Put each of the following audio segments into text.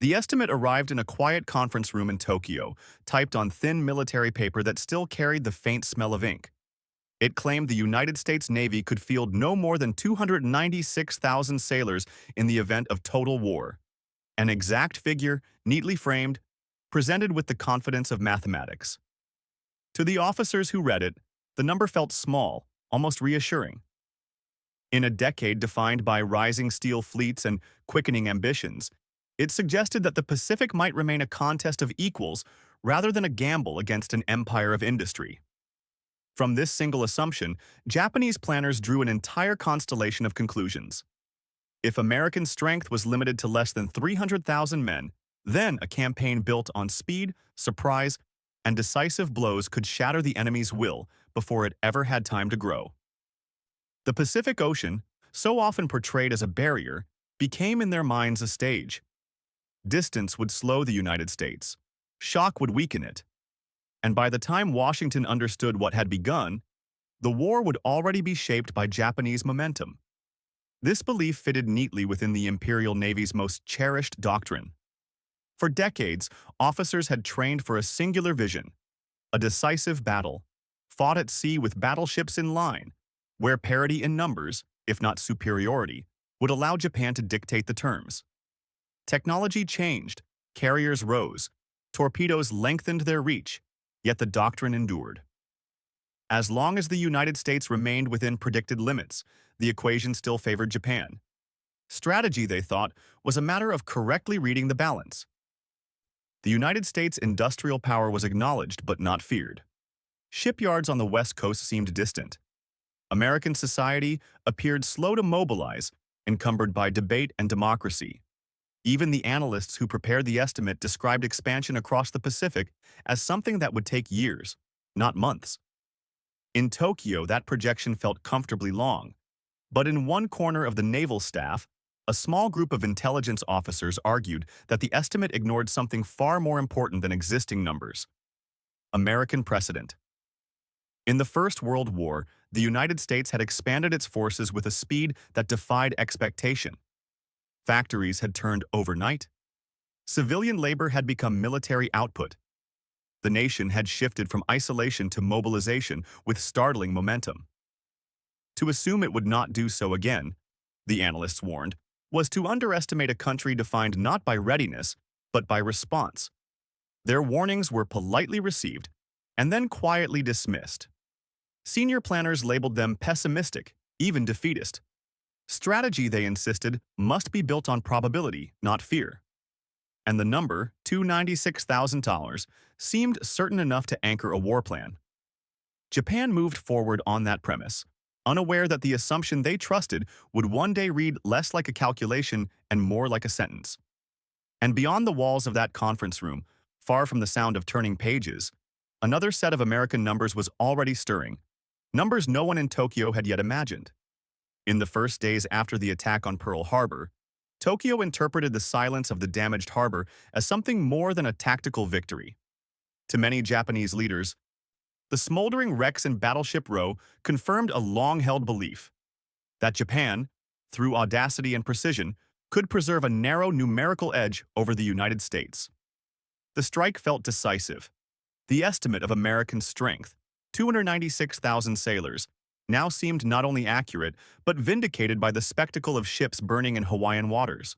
The estimate arrived in a quiet conference room in Tokyo, typed on thin military paper that still carried the faint smell of ink. It claimed the United States Navy could field no more than 296,000 sailors in the event of total war. An exact figure, neatly framed, presented with the confidence of mathematics. To the officers who read it, the number felt small, almost reassuring. In a decade defined by rising steel fleets and quickening ambitions, it suggested that the Pacific might remain a contest of equals rather than a gamble against an empire of industry. From this single assumption, Japanese planners drew an entire constellation of conclusions. If American strength was limited to less than 300,000 men, then a campaign built on speed, surprise, and decisive blows could shatter the enemy's will before it ever had time to grow. The Pacific Ocean, so often portrayed as a barrier, became in their minds a stage. Distance would slow the United States. Shock would weaken it. And by the time Washington understood what had begun, the war would already be shaped by Japanese momentum. This belief fitted neatly within the Imperial Navy's most cherished doctrine. For decades, officers had trained for a singular vision, a decisive battle, fought at sea with battleships in line, where parity in numbers, if not superiority, would allow Japan to dictate the terms. Technology changed, carriers rose, torpedoes lengthened their reach, yet the doctrine endured. As long as the United States remained within predicted limits, the equation still favored Japan. Strategy, they thought, was a matter of correctly reading the balance. The United States' industrial power was acknowledged but not feared. Shipyards on the West Coast seemed distant. American society appeared slow to mobilize, encumbered by debate and democracy. Even the analysts who prepared the estimate described expansion across the Pacific as something that would take years, not months. In Tokyo, that projection felt comfortably long, but in one corner of the naval staff, a small group of intelligence officers argued that the estimate ignored something far more important than existing numbers: American precedent. In the First World War, the United States had expanded its forces with a speed that defied expectation. Factories had turned overnight. Civilian labor had become military output. The nation had shifted from isolation to mobilization with startling momentum. To assume it would not do so again, the analysts warned, was to underestimate a country defined not by readiness, but by response. Their warnings were politely received and then quietly dismissed. Senior planners labeled them pessimistic, even defeatist. Strategy, they insisted, must be built on probability, not fear. And the number, $296,000, seemed certain enough to anchor a war plan. Japan moved forward on that premise, unaware that the assumption they trusted would one day read less like a calculation and more like a sentence. And beyond the walls of that conference room, far from the sound of turning pages, another set of American numbers was already stirring, numbers no one in Tokyo had yet imagined. In the first days after the attack on Pearl Harbor, Tokyo interpreted the silence of the damaged harbor as something more than a tactical victory. To many Japanese leaders, the smoldering wrecks in Battleship Row confirmed a long-held belief that Japan, through audacity and precision, could preserve a narrow numerical edge over the United States. The strike felt decisive. The estimate of American strength, 296,000 sailors, now seemed not only accurate, but vindicated by the spectacle of ships burning in Hawaiian waters.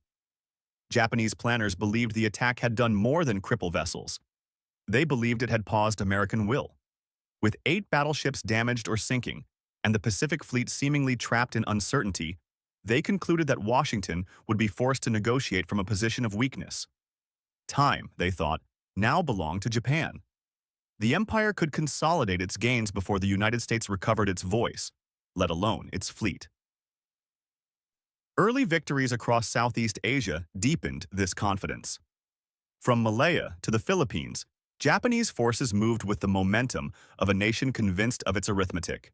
Japanese planners believed the attack had done more than cripple vessels. They believed it had paused American will. With 8 battleships damaged or sinking, and the Pacific Fleet seemingly trapped in uncertainty, they concluded that Washington would be forced to negotiate from a position of weakness. Time, they thought, now belonged to Japan. The empire could consolidate its gains before the United States recovered its voice, let alone its fleet. Early victories across Southeast Asia deepened this confidence. From Malaya to the Philippines, Japanese forces moved with the momentum of a nation convinced of its arithmetic.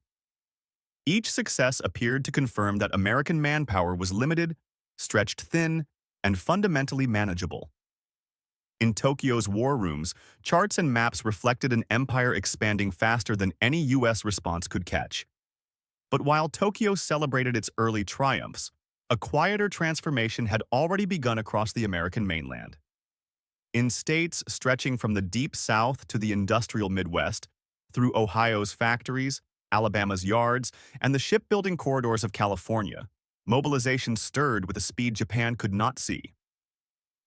Each success appeared to confirm that American manpower was limited, stretched thin, and fundamentally manageable. In Tokyo's war rooms, charts and maps reflected an empire expanding faster than any U.S. response could catch. But while Tokyo celebrated its early triumphs, a quieter transformation had already begun across the American mainland. In states stretching from the deep South to the industrial Midwest, through Ohio's factories, Alabama's yards, and the shipbuilding corridors of California, mobilization stirred with a speed Japan could not see.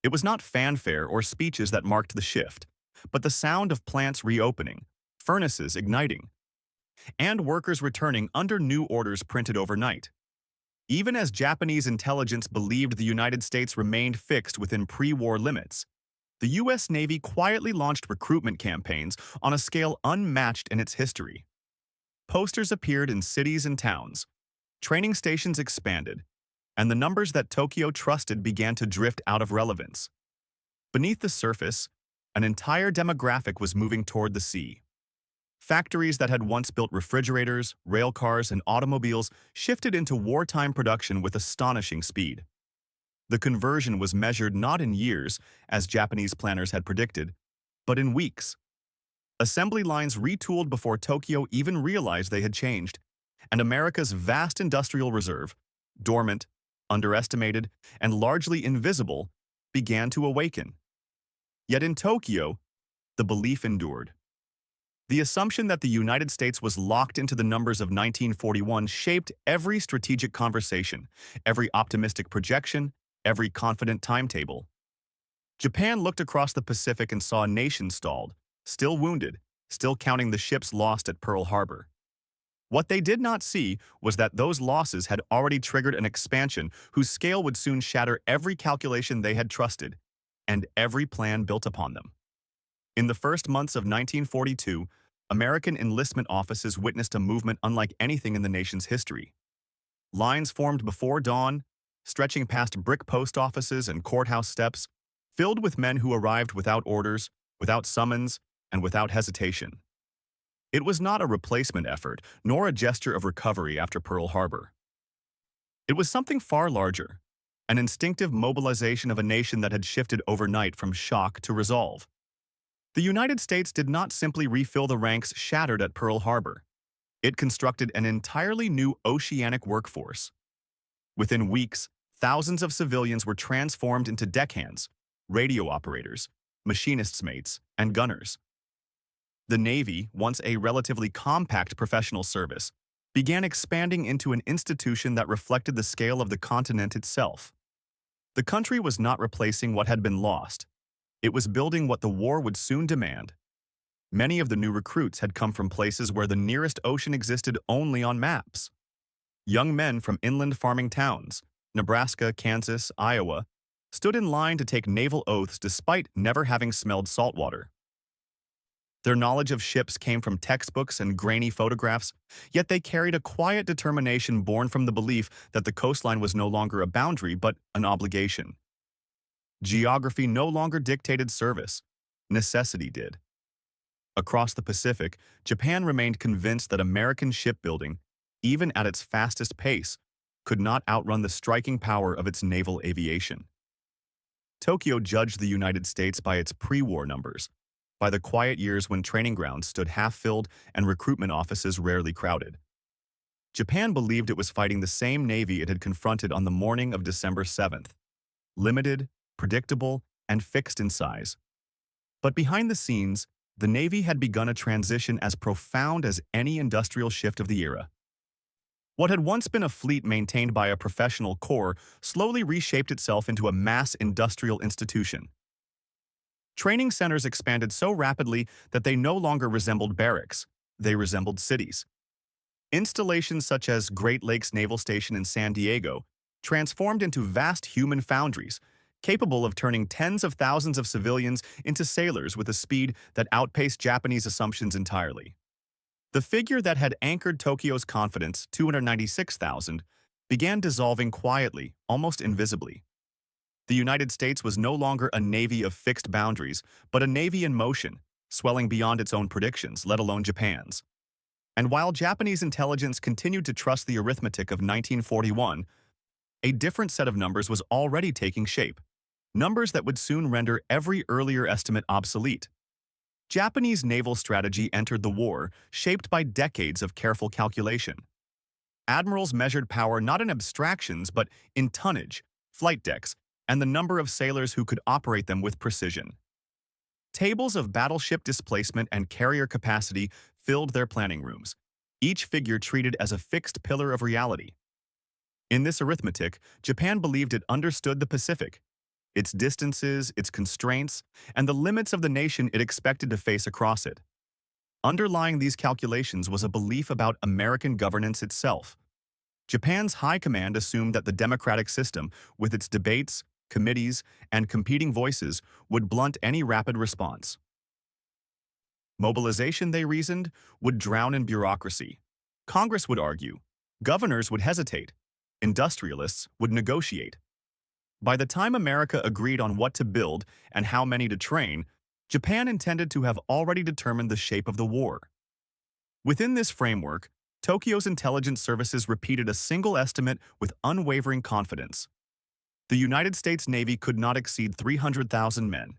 It was not fanfare or speeches that marked the shift, but the sound of plants reopening, furnaces igniting, and workers returning under new orders printed overnight. Even as Japanese intelligence believed the United States remained fixed within pre-war limits, the U.S. Navy quietly launched recruitment campaigns on a scale unmatched in its history. Posters appeared in cities and towns, training stations expanded, and the numbers that Tokyo trusted began to drift out of relevance. Beneath the surface, an entire demographic was moving toward the sea. Factories that had once built refrigerators, rail cars, and automobiles shifted into wartime production with astonishing speed. The conversion was measured not in years, as Japanese planners had predicted, but in weeks. Assembly lines retooled before Tokyo even realized they had changed, and America's vast industrial reserve, dormant, underestimated, and largely invisible, began to awaken. Yet in Tokyo, the belief endured. The assumption that the United States was locked into the numbers of 1941 shaped every strategic conversation, every optimistic projection, every confident timetable. Japan looked across the Pacific and saw a nation stalled, still wounded, still counting the ships lost at Pearl Harbor. What they did not see was that those losses had already triggered an expansion whose scale would soon shatter every calculation they had trusted, and every plan built upon them. In the first months of 1942, American enlistment offices witnessed a movement unlike anything in the nation's history. Lines formed before dawn, stretching past brick post offices and courthouse steps, filled with men who arrived without orders, without summons, and without hesitation. It was not a replacement effort, nor a gesture of recovery after Pearl Harbor. It was something far larger, an instinctive mobilization of a nation that had shifted overnight from shock to resolve. The United States did not simply refill the ranks shattered at Pearl Harbor. It constructed an entirely new oceanic workforce. Within weeks, thousands of civilians were transformed into deckhands, radio operators, machinists' mates, and gunners. The Navy, once a relatively compact professional service, began expanding into an institution that reflected the scale of the continent itself. The country was not replacing what had been lost. It was building what the war would soon demand. Many of the new recruits had come from places where the nearest ocean existed only on maps. Young men from inland farming towns, Nebraska, Kansas, Iowa, stood in line to take naval oaths despite never having smelled saltwater. Their knowledge of ships came from textbooks and grainy photographs, yet they carried a quiet determination born from the belief that the coastline was no longer a boundary but an obligation. Geography no longer dictated service. Necessity did. Across the Pacific, Japan remained convinced that American shipbuilding, even at its fastest pace, could not outrun the striking power of its naval aviation. Tokyo judged the United States by its pre-war numbers, by the quiet years when training grounds stood half-filled and recruitment offices rarely crowded. Japan believed it was fighting the same navy it had confronted on the morning of December 7th, limited, predictable, and fixed in size. But behind the scenes, the Navy had begun a transition as profound as any industrial shift of the era. What had once been a fleet maintained by a professional corps slowly reshaped itself into a mass industrial institution. Training centers expanded so rapidly that they no longer resembled barracks, they resembled cities. Installations such as Great Lakes Naval Station in San Diego transformed into vast human foundries, capable of turning tens of thousands of civilians into sailors with a speed that outpaced Japanese assumptions entirely. The figure that had anchored Tokyo's confidence, 296,000, began dissolving quietly, almost invisibly. The United States was no longer a navy of fixed boundaries, but a navy in motion, swelling beyond its own predictions, let alone Japan's. And while Japanese intelligence continued to trust the arithmetic of 1941, a different set of numbers was already taking shape. Numbers that would soon render every earlier estimate obsolete. Japanese naval strategy entered the war, shaped by decades of careful calculation. Admirals measured power not in abstractions but in tonnage, flight decks, and the number of sailors who could operate them with precision. Tables of battleship displacement and carrier capacity filled their planning rooms, each figure treated as a fixed pillar of reality. In this arithmetic, Japan believed it understood the Pacific, its distances, its constraints, and the limits of the nation it expected to face across it. Underlying these calculations was a belief about American governance itself. Japan's high command assumed that the democratic system, with its debates, committees, and competing voices, would blunt any rapid response. Mobilization, they reasoned, would drown in bureaucracy. Congress would argue. Governors would hesitate. Industrialists would negotiate. By the time America agreed on what to build and how many to train, Japan intended to have already determined the shape of the war. Within this framework, Tokyo's intelligence services repeated a single estimate with unwavering confidence. The United States Navy could not exceed 300,000 men.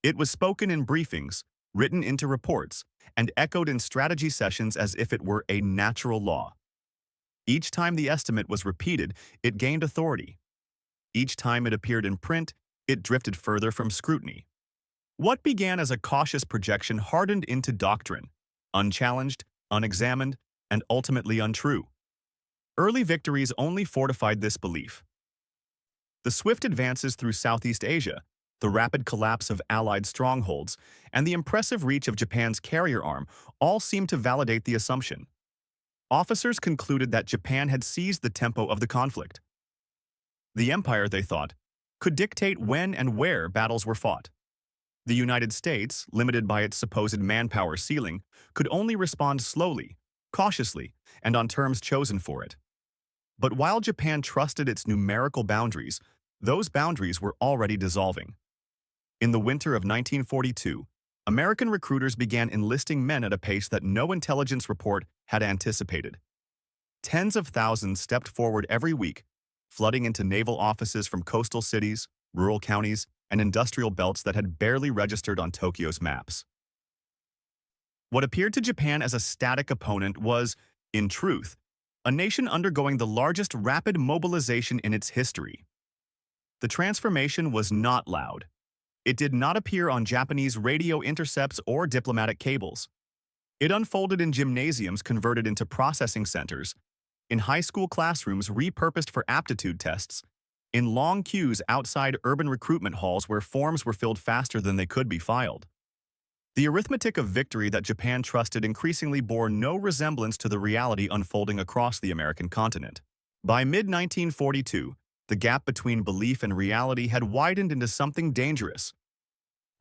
It was spoken in briefings, written into reports, and echoed in strategy sessions as if it were a natural law. Each time the estimate was repeated, it gained authority. Each time it appeared in print, it drifted further from scrutiny. What began as a cautious projection hardened into doctrine, unchallenged, unexamined, and ultimately untrue. Early victories only fortified this belief. The swift advances through Southeast Asia, the rapid collapse of Allied strongholds, and the impressive reach of Japan's carrier arm all seemed to validate the assumption. Officers concluded that Japan had seized the tempo of the conflict. The empire, they thought, could dictate when and where battles were fought. The United States, limited by its supposed manpower ceiling, could only respond slowly, cautiously, and on terms chosen for it. But while Japan trusted its numerical boundaries, those boundaries were already dissolving. In the winter of 1942, American recruiters began enlisting men at a pace that no intelligence report had anticipated. Tens of thousands stepped forward every week, flooding into naval offices from coastal cities, rural counties, and industrial belts that had barely registered on Tokyo's maps. What appeared to Japan as a static opponent was, in truth, a nation undergoing the largest rapid mobilization in its history. The transformation was not loud. It did not appear on Japanese radio intercepts or diplomatic cables. It unfolded in gymnasiums converted into processing centers, in high school classrooms repurposed for aptitude tests, in long queues outside urban recruitment halls where forms were filled faster than they could be filed. The arithmetic of victory that Japan trusted increasingly bore no resemblance to the reality unfolding across the American continent. By mid-1942, the gap between belief and reality had widened into something dangerous,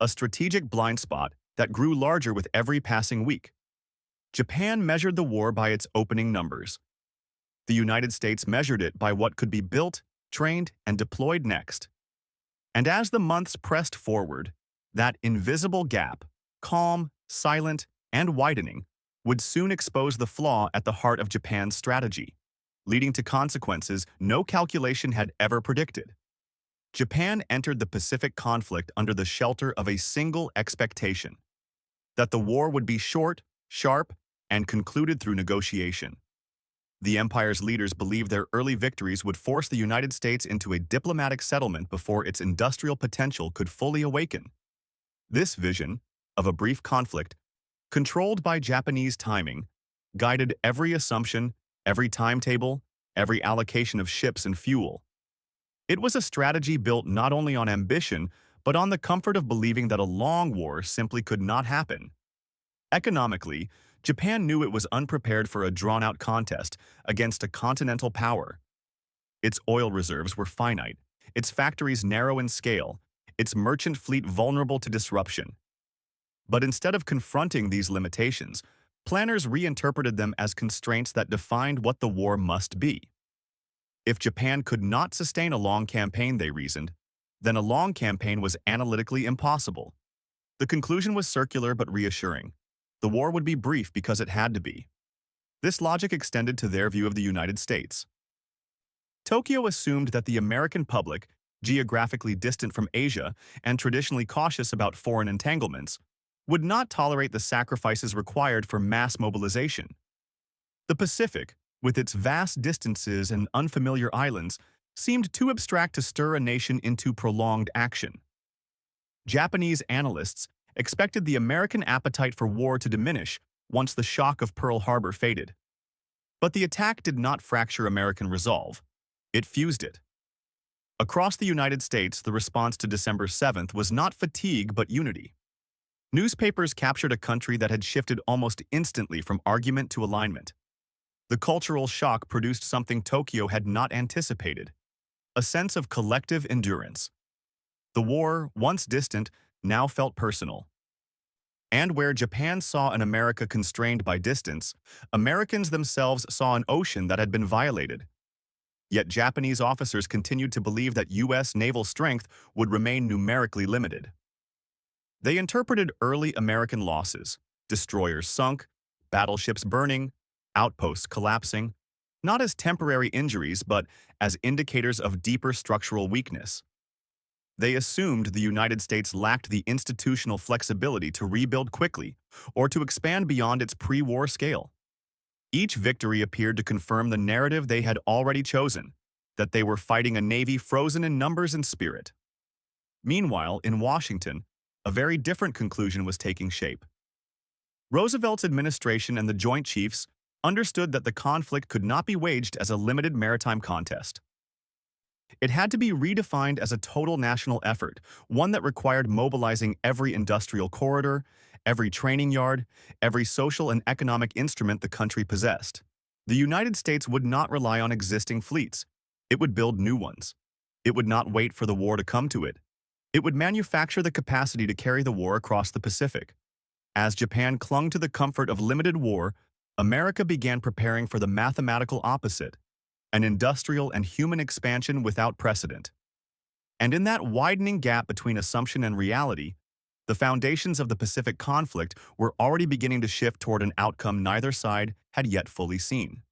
a strategic blind spot that grew larger with every passing week. Japan measured the war by its opening numbers. The United States measured it by what could be built, trained, and deployed next. And as the months pressed forward, that invisible gap, calm, silent, and widening, would soon expose the flaw at the heart of Japan's strategy, leading to consequences no calculation had ever predicted. Japan entered the Pacific conflict under the shelter of a single expectation: that the war would be short, sharp, and concluded through negotiation. The empire's leaders believed their early victories would force the United States into a diplomatic settlement before its industrial potential could fully awaken. This vision, of a brief conflict, controlled by Japanese timing, guided every assumption, every timetable, every allocation of ships and fuel. It was a strategy built not only on ambition, but on the comfort of believing that a long war simply could not happen. Economically, Japan knew it was unprepared for a drawn-out contest against a continental power. Its oil reserves were finite, its factories narrow in scale, its merchant fleet vulnerable to disruption. But instead of confronting these limitations, planners reinterpreted them as constraints that defined what the war must be. If Japan could not sustain a long campaign, they reasoned, then a long campaign was analytically impossible. The conclusion was circular but reassuring. The war would be brief because it had to be. This logic extended to their view of the United States. Tokyo assumed that the American public, geographically distant from Asia and traditionally cautious about foreign entanglements, would not tolerate the sacrifices required for mass mobilization. The Pacific, with its vast distances and unfamiliar islands, seemed too abstract to stir a nation into prolonged action. Japanese analysts expected the American appetite for war to diminish once the shock of Pearl Harbor faded. But the attack did not fracture American resolve. It fused it. Across the United States, the response to December 7th was not fatigue but unity. Newspapers captured a country that had shifted almost instantly from argument to alignment. The cultural shock produced something Tokyo had not anticipated: a sense of collective endurance. The war, once distant, now felt personal. And where Japan saw an America constrained by distance, Americans themselves saw an ocean that had been violated. Yet Japanese officers continued to believe that U.S. naval strength would remain numerically limited. They interpreted early American losses, destroyers sunk, battleships burning, outposts collapsing, not as temporary injuries but as indicators of deeper structural weakness. They assumed the United States lacked the institutional flexibility to rebuild quickly or to expand beyond its pre-war scale. Each victory appeared to confirm the narrative they had already chosen, that they were fighting a navy frozen in numbers and spirit. Meanwhile, in Washington, a very different conclusion was taking shape. Roosevelt's administration and the Joint Chiefs understood that the conflict could not be waged as a limited maritime contest. It had to be redefined as a total national effort, one that required mobilizing every industrial corridor, every training yard, every social and economic instrument the country possessed. The United States would not rely on existing fleets. It would build new ones. It would not wait for the war to come to it. It would manufacture the capacity to carry the war across the Pacific. As Japan clung to the comfort of limited war, America began preparing for the mathematical opposite: an industrial and human expansion without precedent. And in that widening gap between assumption and reality, the foundations of the Pacific conflict were already beginning to shift toward an outcome neither side had yet fully seen.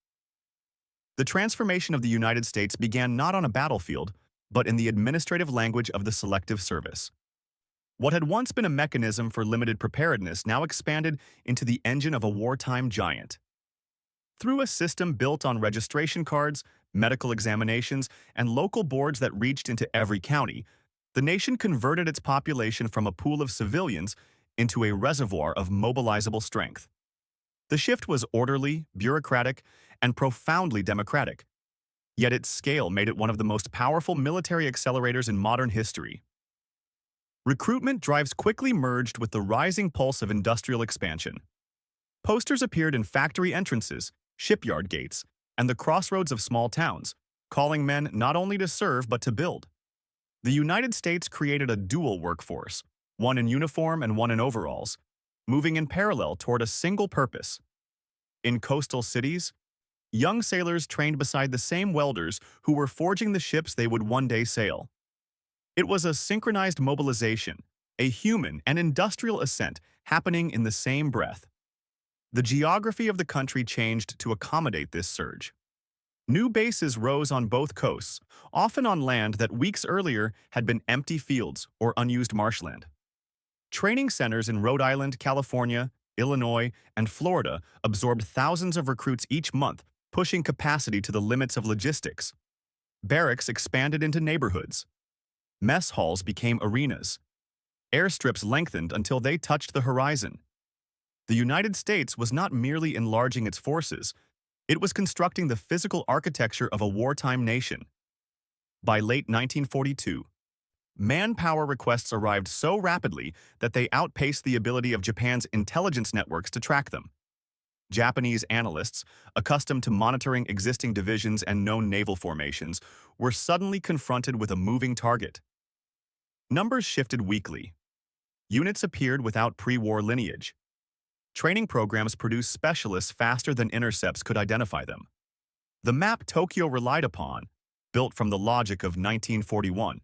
The transformation of the United States began not on a battlefield, but in the administrative language of the Selective Service. What had once been a mechanism for limited preparedness now expanded into the engine of a wartime giant. Through a system built on registration cards, medical examinations, and local boards that reached into every county, the nation converted its population from a pool of civilians into a reservoir of mobilizable strength. The shift was orderly, bureaucratic, and profoundly democratic, yet its scale made it one of the most powerful military accelerators in modern history. Recruitment drives quickly merged with the rising pulse of industrial expansion. Posters appeared in factory entrances, shipyard gates, and the crossroads of small towns, calling men not only to serve but to build. The United States created a dual workforce, one in uniform and one in overalls, moving in parallel toward a single purpose. In coastal cities, young sailors trained beside the same welders who were forging the ships they would one day sail. It was a synchronized mobilization, a human and industrial ascent happening in the same breath. The geography of the country changed to accommodate this surge. New bases rose on both coasts, often on land that weeks earlier had been empty fields or unused marshland. Training centers in Rhode Island, California, Illinois, and Florida absorbed thousands of recruits each month, pushing capacity to the limits of logistics. Barracks expanded into neighborhoods. Mess halls became arenas. Airstrips lengthened until they touched the horizon. The United States was not merely enlarging its forces, it was constructing the physical architecture of a wartime nation. By late 1942, manpower requests arrived so rapidly that they outpaced the ability of Japan's intelligence networks to track them. Japanese analysts, accustomed to monitoring existing divisions and known naval formations, were suddenly confronted with a moving target. Numbers shifted weekly. Units appeared without pre-war lineage. Training programs produced specialists faster than intercepts could identify them. The map Tokyo relied upon, built from the logic of 1941,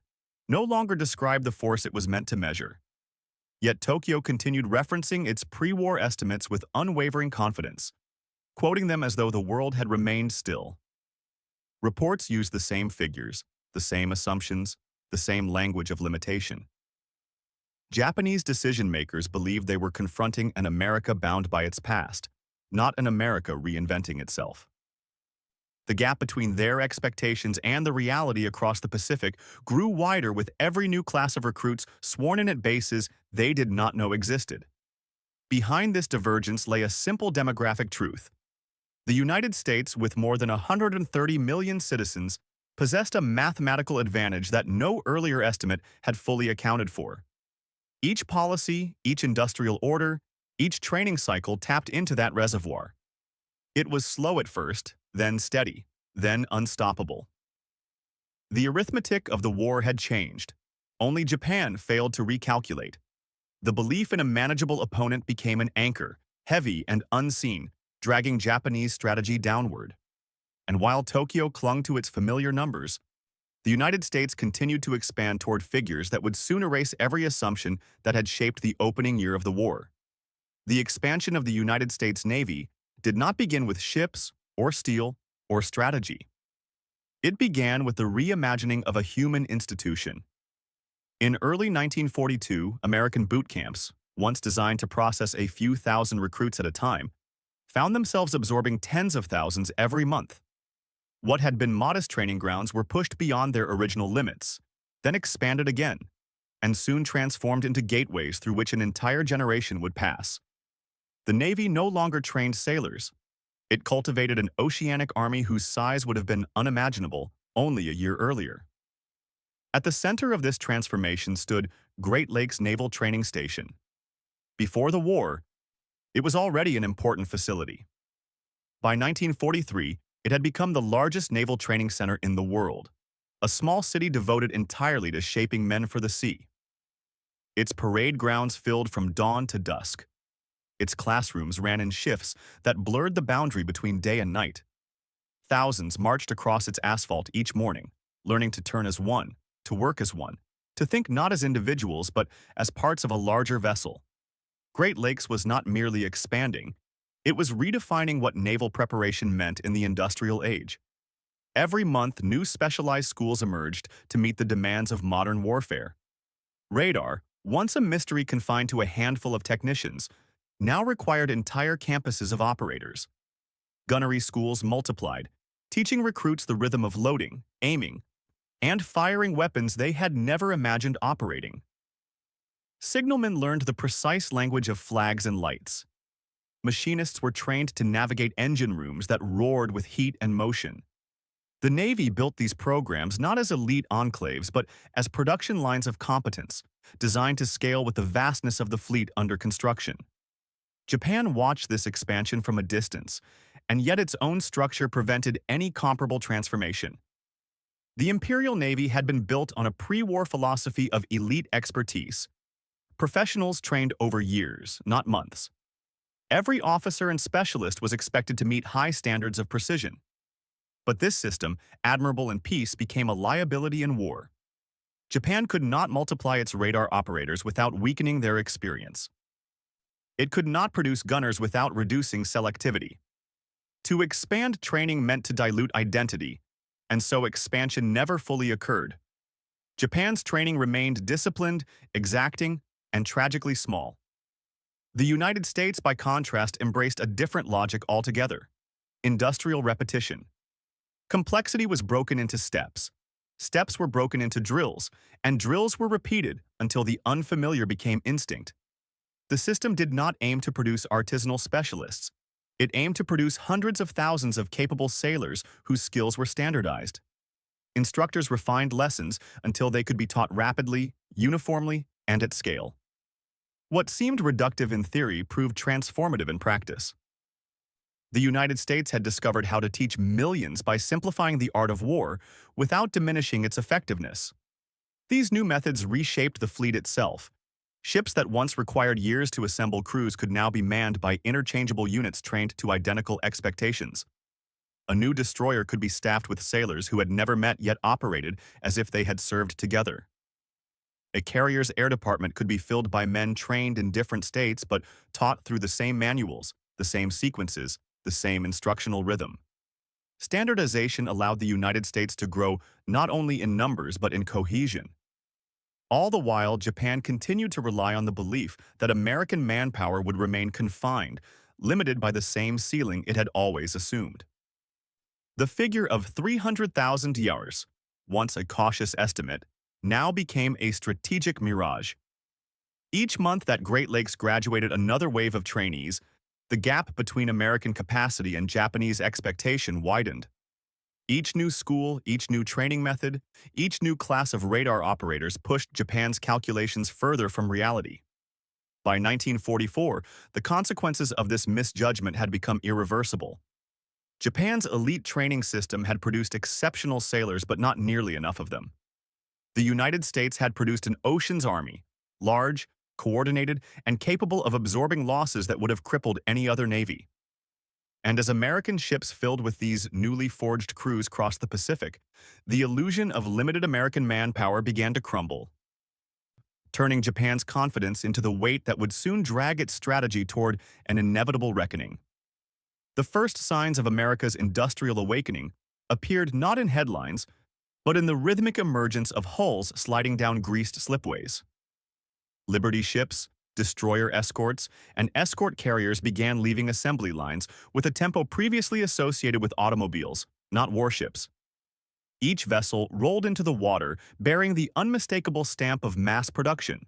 no longer described the force it was meant to measure. Yet Tokyo continued referencing its pre-war estimates with unwavering confidence, quoting them as though the world had remained still. Reports used the same figures, the same assumptions, the same language of limitation. Japanese decision-makers believed they were confronting an America bound by its past, not an America reinventing itself. The gap between their expectations and the reality across the Pacific grew wider with every new class of recruits sworn in at bases they did not know existed. Behind this divergence lay a simple demographic truth. The United States, with more than 130 million citizens, possessed a mathematical advantage that no earlier estimate had fully accounted for. Each policy, each industrial order, each training cycle tapped into that reservoir. It was slow at first, then steady, then unstoppable. The arithmetic of the war had changed. Only Japan failed to recalculate. The belief in a manageable opponent became an anchor, heavy and unseen, dragging Japanese strategy downward. And while Tokyo clung to its familiar numbers, the United States continued to expand toward figures that would soon erase every assumption that had shaped the opening year of the war. The expansion of the United States Navy did not begin with ships, or steel, or strategy. It began with the reimagining of a human institution. In early 1942, American boot camps, once designed to process a few thousand recruits at a time, found themselves absorbing tens of thousands every month. What had been modest training grounds were pushed beyond their original limits, then expanded again, and soon transformed into gateways through which an entire generation would pass. The Navy no longer trained sailors. It cultivated an oceanic army whose size would have been unimaginable only a year earlier. At the center of this transformation stood Great Lakes Naval Training Station. Before the war, it was already an important facility. By 1943, it had become the largest naval training center in the world, a small city devoted entirely to shaping men for the sea. Its parade grounds filled from dawn to dusk. Its classrooms ran in shifts that blurred the boundary between day and night. Thousands marched across its asphalt each morning, learning to turn as one, to work as one, to think not as individuals but as parts of a larger vessel. Great Lakes was not merely expanding, it was redefining what naval preparation meant in the industrial age. Every month, new specialized schools emerged to meet the demands of modern warfare. Radar, once a mystery confined to a handful of technicians, now required entire campuses of operators. Gunnery schools multiplied, teaching recruits the rhythm of loading, aiming, and firing weapons they had never imagined operating. Signalmen learned the precise language of flags and lights. Machinists were trained to navigate engine rooms that roared with heat and motion. The Navy built these programs not as elite enclaves but as production lines of competence, designed to scale with the vastness of the fleet under construction. Japan watched this expansion from a distance, and yet its own structure prevented any comparable transformation. The Imperial Navy had been built on a pre-war philosophy of elite expertise. Professionals trained over years, not months. Every officer and specialist was expected to meet high standards of precision. But this system, admirable in peace, became a liability in war. Japan could not multiply its radar operators without weakening their experience. It could not produce gunners without reducing selectivity. To expand training meant to dilute identity, and so expansion never fully occurred. Japan's training remained disciplined, exacting, and tragically small. The United States, by contrast, embraced a different logic altogether: industrial repetition. Complexity was broken into steps. Steps were broken into drills, and drills were repeated until the unfamiliar became instinct. The system did not aim to produce artisanal specialists. It aimed to produce hundreds of thousands of capable sailors whose skills were standardized. Instructors refined lessons until they could be taught rapidly, uniformly, and at scale. What seemed reductive in theory proved transformative in practice. The United States had discovered how to teach millions by simplifying the art of war without diminishing its effectiveness. These new methods reshaped the fleet itself. Ships that once required years to assemble crews could now be manned by interchangeable units trained to identical expectations. A new destroyer could be staffed with sailors who had never met yet operated as if they had served together. A carrier's air department could be filled by men trained in different states but taught through the same manuals, the same sequences, the same instructional rhythm. Standardization allowed the United States to grow not only in numbers but in cohesion. All the while, Japan continued to rely on the belief that American manpower would remain confined, limited by the same ceiling it had always assumed. The figure of 300,000 yars, once a cautious estimate, now became a strategic mirage. Each month that Great Lakes graduated another wave of trainees, the gap between American capacity and Japanese expectation widened. Each new school, each new training method, each new class of radar operators pushed Japan's calculations further from reality. By 1944, the consequences of this misjudgment had become irreversible. Japan's elite training system had produced exceptional sailors, but not nearly enough of them. The United States had produced an ocean's army, large, coordinated, and capable of absorbing losses that would have crippled any other navy. And as American ships filled with these newly forged crews crossed the Pacific, the illusion of limited American manpower began to crumble, turning Japan's confidence into the weight that would soon drag its strategy toward an inevitable reckoning. The first signs of America's industrial awakening appeared not in headlines, but in the rhythmic emergence of hulls sliding down greased slipways. Liberty ships, destroyer escorts, and escort carriers began leaving assembly lines with a tempo previously associated with automobiles, not warships. Each vessel rolled into the water bearing the unmistakable stamp of mass production: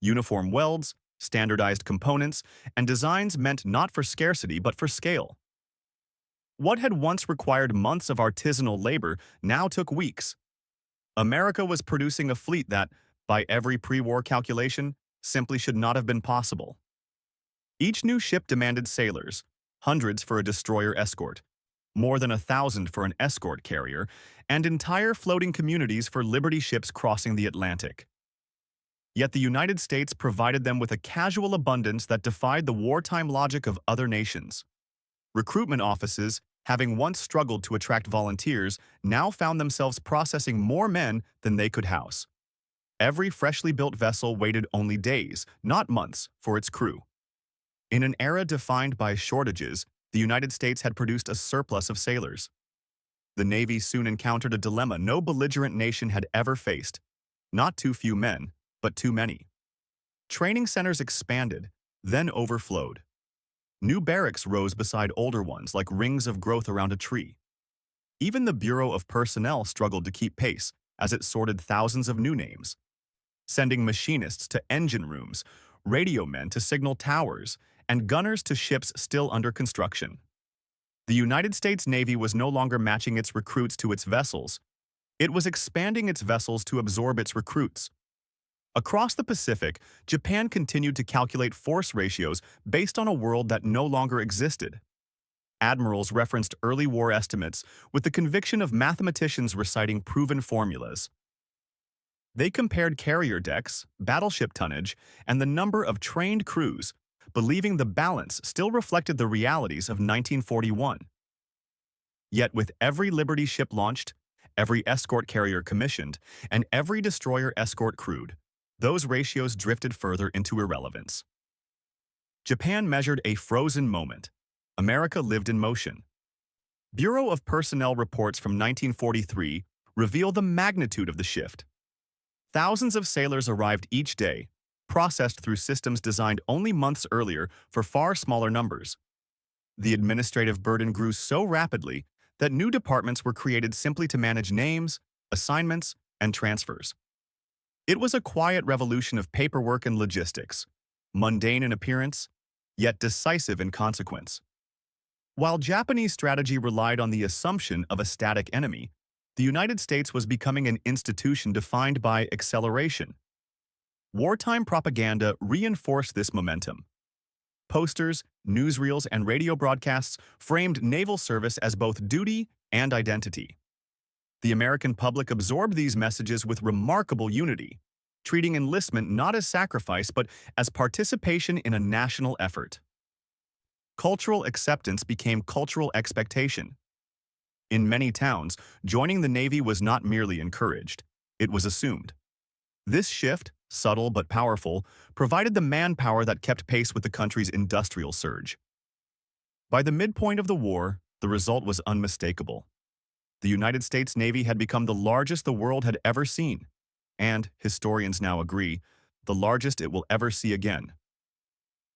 uniform welds, standardized components, and designs meant not for scarcity but for scale. What had once required months of artisanal labor now took weeks. America was producing a fleet that, by every pre-war calculation, simply should not have been possible. Each new ship demanded sailors, hundreds for a destroyer escort, more than 1,000 for an escort carrier, and entire floating communities for Liberty ships crossing the Atlantic. Yet the United States provided them with a casual abundance that defied the wartime logic of other nations. Recruitment offices, having once struggled to attract volunteers, now found themselves processing more men than they could house. Every freshly built vessel waited only days, not months, for its crew. In an era defined by shortages, the United States had produced a surplus of sailors. The Navy soon encountered a dilemma no belligerent nation had ever faced: not too few men, but too many. Training centers expanded, then overflowed. New barracks rose beside older ones like rings of growth around a tree. Even the Bureau of Personnel struggled to keep pace as it sorted thousands of new names, sending machinists to engine rooms, radio men to signal towers, and gunners to ships still under construction. The United States Navy was no longer matching its recruits to its vessels. It was expanding its vessels to absorb its recruits. Across the Pacific, Japan continued to calculate force ratios based on a world that no longer existed. Admirals referenced early war estimates with the conviction of mathematicians reciting proven formulas. They compared carrier decks, battleship tonnage, and the number of trained crews, believing the balance still reflected the realities of 1941. Yet with every Liberty ship launched, every escort carrier commissioned, and every destroyer escort crewed, those ratios drifted further into irrelevance. Japan measured a frozen moment. America lived in motion. Bureau of Personnel reports from 1943 reveal the magnitude of the shift. Thousands of sailors arrived each day, processed through systems designed only months earlier for far smaller numbers. The administrative burden grew so rapidly that new departments were created simply to manage names, assignments, and transfers. It was a quiet revolution of paperwork and logistics, mundane in appearance, yet decisive in consequence. While Japanese strategy relied on the assumption of a static enemy, the United States was becoming an institution defined by acceleration. Wartime propaganda reinforced this momentum. Posters, newsreels, and radio broadcasts framed naval service as both duty and identity. The American public absorbed these messages with remarkable unity, treating enlistment not as sacrifice but as participation in a national effort. Cultural acceptance became cultural expectation. In many towns, joining the Navy was not merely encouraged, it was assumed. This shift, subtle but powerful, provided the manpower that kept pace with the country's industrial surge. By the midpoint of the war, the result was unmistakable. The United States Navy had become the largest the world had ever seen, and, historians now agree, the largest it will ever see again.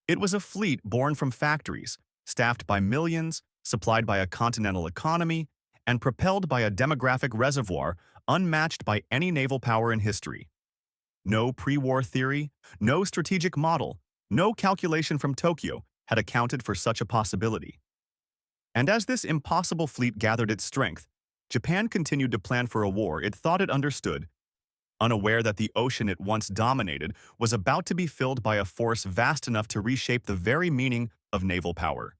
It was a fleet born from factories, staffed by millions, supplied by a continental economy, and propelled by a demographic reservoir unmatched by any naval power in history. No pre-war theory, no strategic model, no calculation from Tokyo had accounted for such a possibility. And as this impossible fleet gathered its strength, Japan continued to plan for a war it thought it understood, unaware that the ocean it once dominated was about to be filled by a force vast enough to reshape the very meaning of naval power.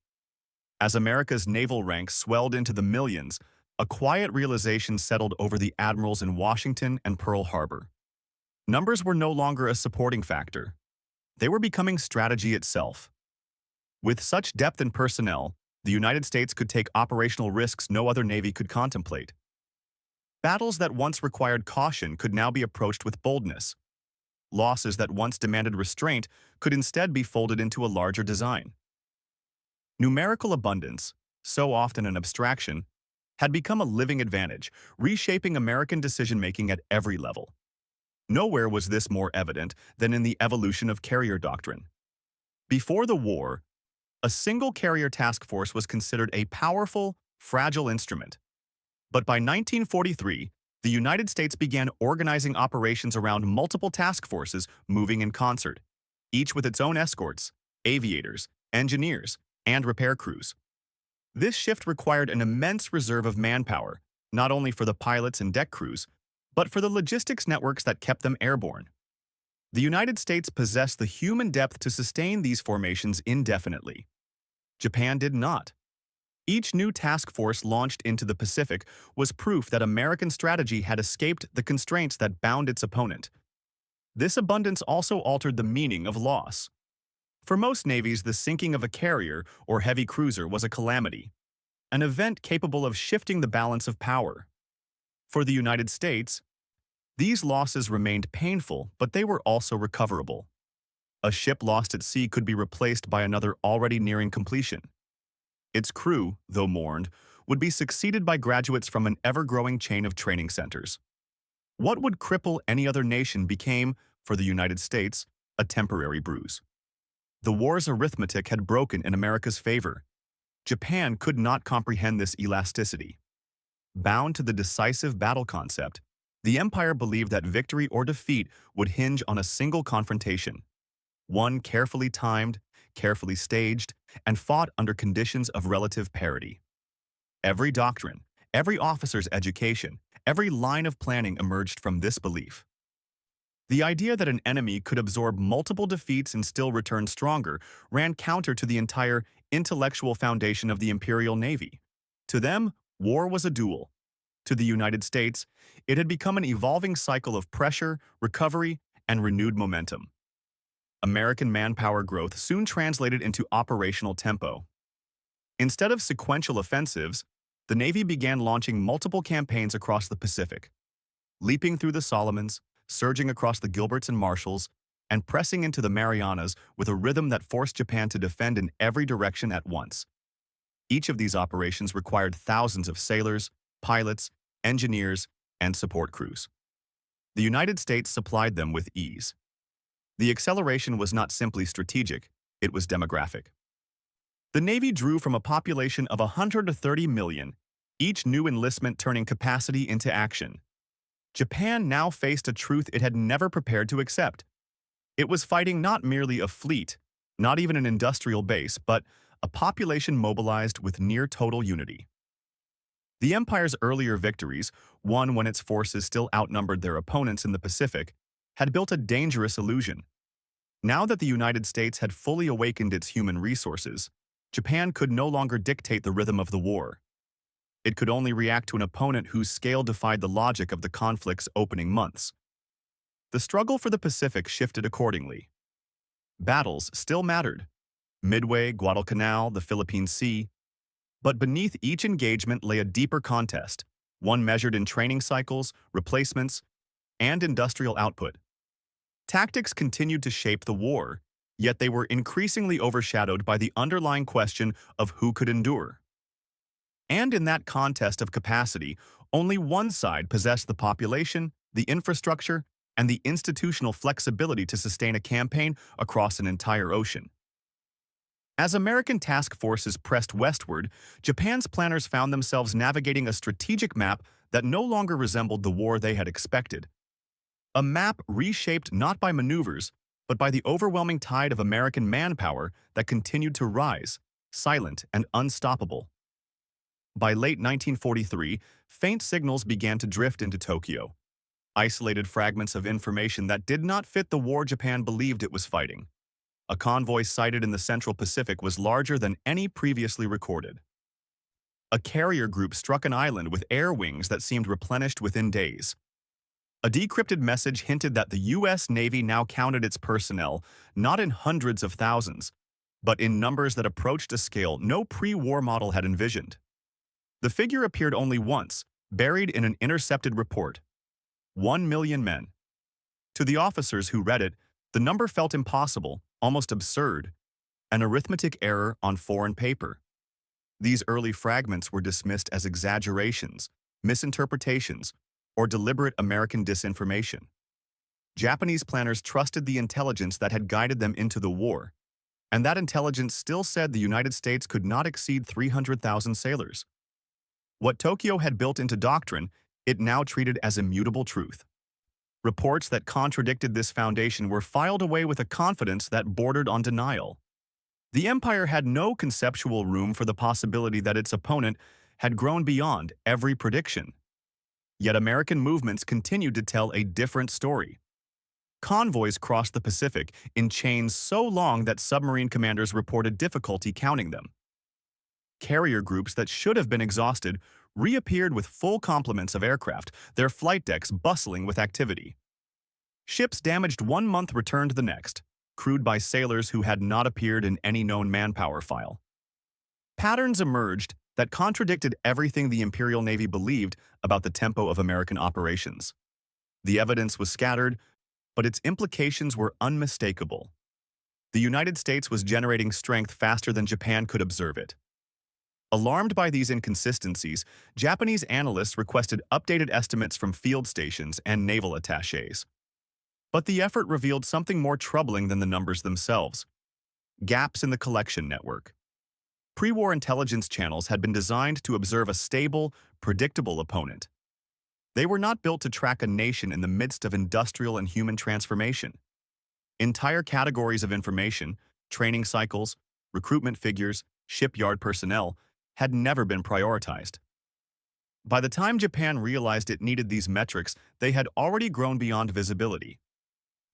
As America's naval ranks swelled into the millions, a quiet realization settled over the admirals in Washington and Pearl Harbor. Numbers were no longer a supporting factor. They were becoming strategy itself. With such depth in personnel, the United States could take operational risks no other navy could contemplate. Battles that once required caution could now be approached with boldness. Losses that once demanded restraint could instead be folded into a larger design. Numerical abundance, so often an abstraction, had become a living advantage, reshaping American decision-making at every level. Nowhere was this more evident than in the evolution of carrier doctrine. Before the war, a single carrier task force was considered a powerful, fragile instrument. But by 1943, the United States began organizing operations around multiple task forces moving in concert, each with its own escorts, aviators, engineers, and repair crews. This shift required an immense reserve of manpower, not only for the pilots and deck crews, but for the logistics networks that kept them airborne. The United States possessed the human depth to sustain these formations indefinitely. Japan did not. Each new task force launched into the Pacific was proof that American strategy had escaped the constraints that bound its opponent. This abundance also altered the meaning of loss. For most navies, the sinking of a carrier or heavy cruiser was a calamity, an event capable of shifting the balance of power. For the United States, these losses remained painful, but they were also recoverable. A ship lost at sea could be replaced by another already nearing completion. Its crew, though mourned, would be succeeded by graduates from an ever-growing chain of training centers. What would cripple any other nation became, for the United States, a temporary bruise. The war's arithmetic had broken in America's favor. Japan could not comprehend this elasticity. Bound to the decisive battle concept, the empire believed that victory or defeat would hinge on a single confrontation, one carefully timed, carefully staged, and fought under conditions of relative parity. Every doctrine, every officer's education, every line of planning emerged from this belief. The idea that an enemy could absorb multiple defeats and still return stronger ran counter to the entire intellectual foundation of the Imperial Navy. To them, war was a duel. To the United States, it had become an evolving cycle of pressure, recovery, and renewed momentum. American manpower growth soon translated into operational tempo. Instead of sequential offensives, the Navy began launching multiple campaigns across the Pacific, leaping through the Solomons, surging across the Gilberts and Marshalls, and pressing into the Marianas with a rhythm that forced Japan to defend in every direction at once. Each of these operations required thousands of sailors, pilots, engineers, and support crews. The United States supplied them with ease. The acceleration was not simply strategic, it was demographic. The Navy drew from a population of 130 million, each new enlistment turning capacity into action. Japan now faced a truth it had never prepared to accept. It was fighting not merely a fleet, not even an industrial base, but a population mobilized with near-total unity. The empire's earlier victories, won when its forces still outnumbered their opponents in the Pacific, had built a dangerous illusion. Now that the United States had fully awakened its human resources, Japan could no longer dictate the rhythm of the war. It could only react to an opponent whose scale defied the logic of the conflict's opening months. The struggle for the Pacific shifted accordingly. Battles still mattered. Midway, Guadalcanal, the Philippine Sea. But beneath each engagement lay a deeper contest, one measured in training cycles, replacements, and industrial output. Tactics continued to shape the war, yet they were increasingly overshadowed by the underlying question of who could endure. And in that contest of capacity, only one side possessed the population, the infrastructure, and the institutional flexibility to sustain a campaign across an entire ocean. As American task forces pressed westward, Japan's planners found themselves navigating a strategic map that no longer resembled the war they had expected. A map reshaped not by maneuvers, but by the overwhelming tide of American manpower that continued to rise, silent and unstoppable. By late 1943, faint signals began to drift into Tokyo, isolated fragments of information that did not fit the war Japan believed it was fighting. A convoy sighted in the Central Pacific was larger than any previously recorded. A carrier group struck an island with air wings that seemed replenished within days. A decrypted message hinted that the U.S. Navy now counted its personnel not in hundreds of thousands, but in numbers that approached a scale no pre-war model had envisioned. The figure appeared only once, buried in an intercepted report: 1 million men. To the officers who read it, the number felt impossible, almost absurd, an arithmetic error on foreign paper. These early fragments were dismissed as exaggerations, misinterpretations, or deliberate American disinformation. Japanese planners trusted the intelligence that had guided them into the war, and that intelligence still said the United States could not exceed 300,000 sailors. What Tokyo had built into doctrine, it now treated as immutable truth. Reports that contradicted this foundation were filed away with a confidence that bordered on denial. The empire had no conceptual room for the possibility that its opponent had grown beyond every prediction. Yet American movements continued to tell a different story. Convoys crossed the Pacific in chains so long that submarine commanders reported difficulty counting them. Carrier groups that should have been exhausted reappeared with full complements of aircraft, their flight decks bustling with activity. Ships damaged one month returned the next, crewed by sailors who had not appeared in any known manpower file. Patterns emerged that contradicted everything the Imperial Navy believed about the tempo of American operations. The evidence was scattered, but its implications were unmistakable. The United States was generating strength faster than Japan could observe it. Alarmed by these inconsistencies, Japanese analysts requested updated estimates from field stations and naval attachés. But the effort revealed something more troubling than the numbers themselves: gaps in the collection network. Pre-war intelligence channels had been designed to observe a stable, predictable opponent. They were not built to track a nation in the midst of industrial and human transformation. Entire categories of information, training cycles, recruitment figures, shipyard personnel, had never been prioritized. By the time Japan realized it needed these metrics, they had already grown beyond visibility.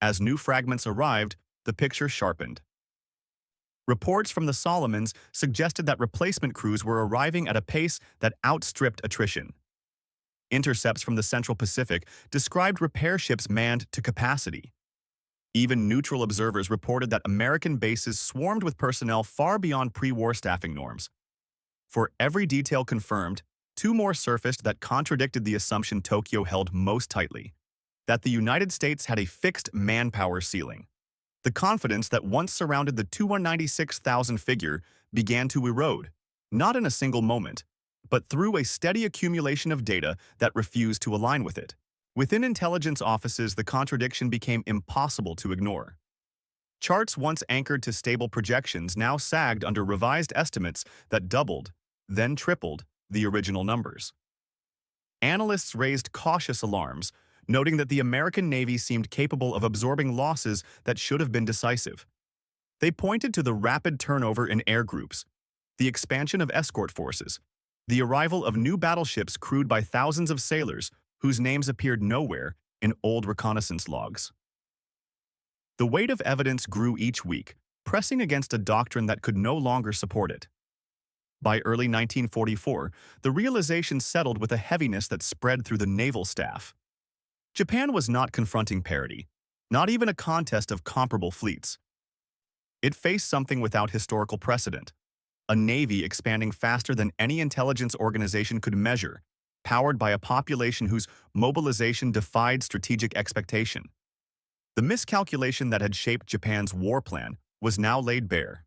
As new fragments arrived, the picture sharpened. Reports from the Solomons suggested that replacement crews were arriving at a pace that outstripped attrition. Intercepts from the Central Pacific described repair ships manned to capacity. Even neutral observers reported that American bases swarmed with personnel far beyond pre-war staffing norms. For every detail confirmed, two more surfaced that contradicted the assumption Tokyo held most tightly: that the United States had a fixed manpower ceiling. The confidence that once surrounded the 296,000 figure began to erode, not in a single moment, but through a steady accumulation of data that refused to align with it. Within intelligence offices, the contradiction became impossible to ignore. Charts once anchored to stable projections now sagged under revised estimates that doubled, then tripled, the original numbers. Analysts raised cautious alarms, noting that the American Navy seemed capable of absorbing losses that should have been decisive. They pointed to the rapid turnover in air groups, the expansion of escort forces, the arrival of new battleships crewed by thousands of sailors whose names appeared nowhere in old reconnaissance logs. The weight of evidence grew each week, pressing against a doctrine that could no longer support it. By early 1944, the realization settled with a heaviness that spread through the naval staff. Japan was not confronting parity, not even a contest of comparable fleets. It faced something without historical precedent: a navy expanding faster than any intelligence organization could measure, powered by a population whose mobilization defied strategic expectation. The miscalculation that had shaped Japan's war plan was now laid bare.